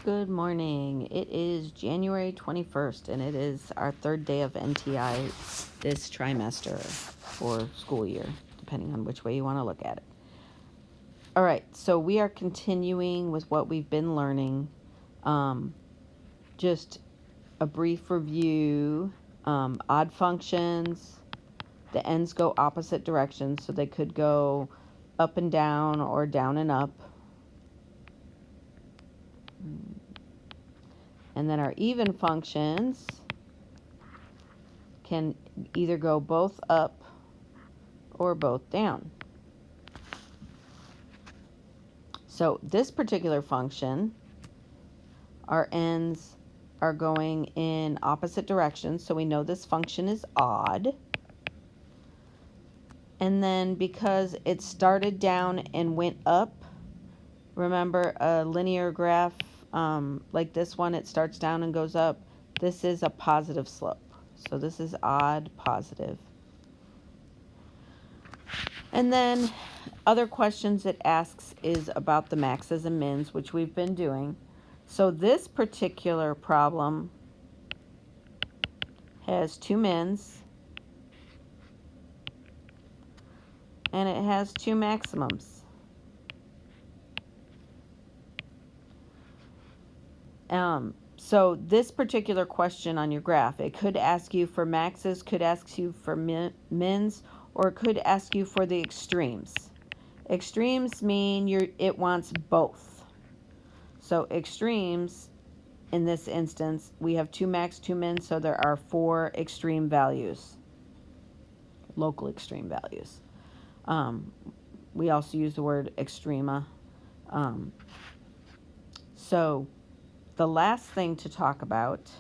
Good morning. It is January 21st, and it is our third day of NTI this trimester or school year, depending on which way you want to look at it. All right, so we are continuing with what we've been learning. Just a brief review. Odd functions, the ends go opposite directions, so they could go up and down or down and up. And then our even functions can either go both up or both down. So this particular function, our ends are going in opposite directions, so we know this function is odd. And then because it started down and went up, remember a linear graph like this one, it starts down and goes up. This is a positive slope. So this is odd, positive. And then other questions it asks is about the maxes and mins, which we've been doing. So this particular problem has two mins and it has two maximums. So this particular question on your graph, it could ask you for maxes, could ask you for mins, or it could ask you for the extremes. Extremes mean it wants both. So extremes, in this instance, we have two max, two min, so there are four extreme values, local extreme values. We also use the word extrema. So the last thing to talk about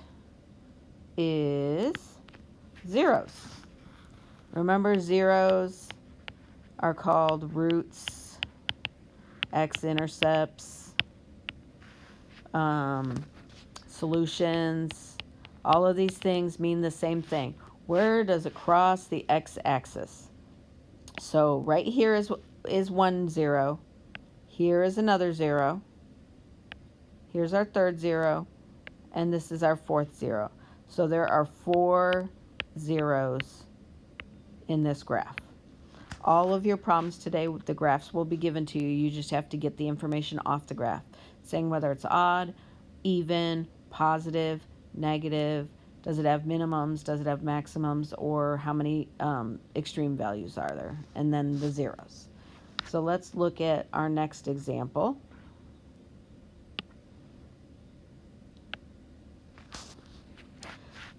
is zeros. Remember, zeros are called roots, x-intercepts, solutions. All of these things mean the same thing. Where does it cross the x-axis? So right here is 1 0. Here is another 0. Here's our third 0, and this is our fourth 0. So there are 4 zeros in this graph. All of your problems today, the graphs will be given to you. You just have to get the information off the graph, saying whether it's odd, even, positive, negative, does it have minimums, does it have maximums, or how many extreme values are there, and then the zeros. So let's look at our next example.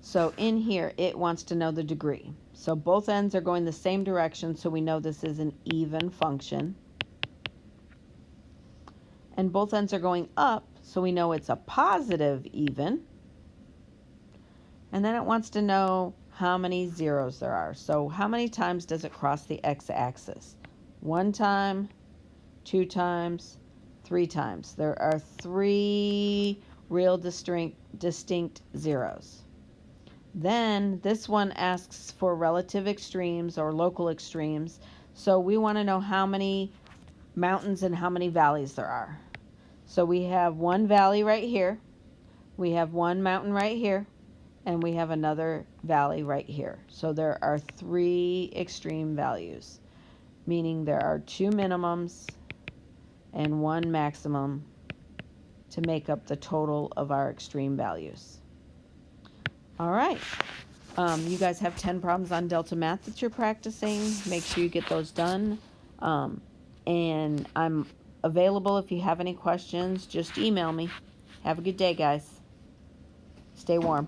So in here, it wants to know the degree. So both ends are going the same direction, so we know this is an even function. And both ends are going up, so we know it's a positive even. And then it wants to know how many zeros there are. So how many times does it cross the x-axis? 1 time, 2 times, 3 times. There are 3 real distinct zeros. Then this one asks for relative extremes or local extremes. So we want to know how many mountains and how many valleys there are. So we have one valley right here, we have one mountain right here, and we have another valley right here. So there are 3 extreme values, meaning there are 2 minimums and 1 maximum to make up the total of our extreme values. All right. You guys have 10 problems on Delta Math that you're practicing. Make sure you get those done. And I'm available if you have any questions. Just email me. Have a good day, guys. Stay warm.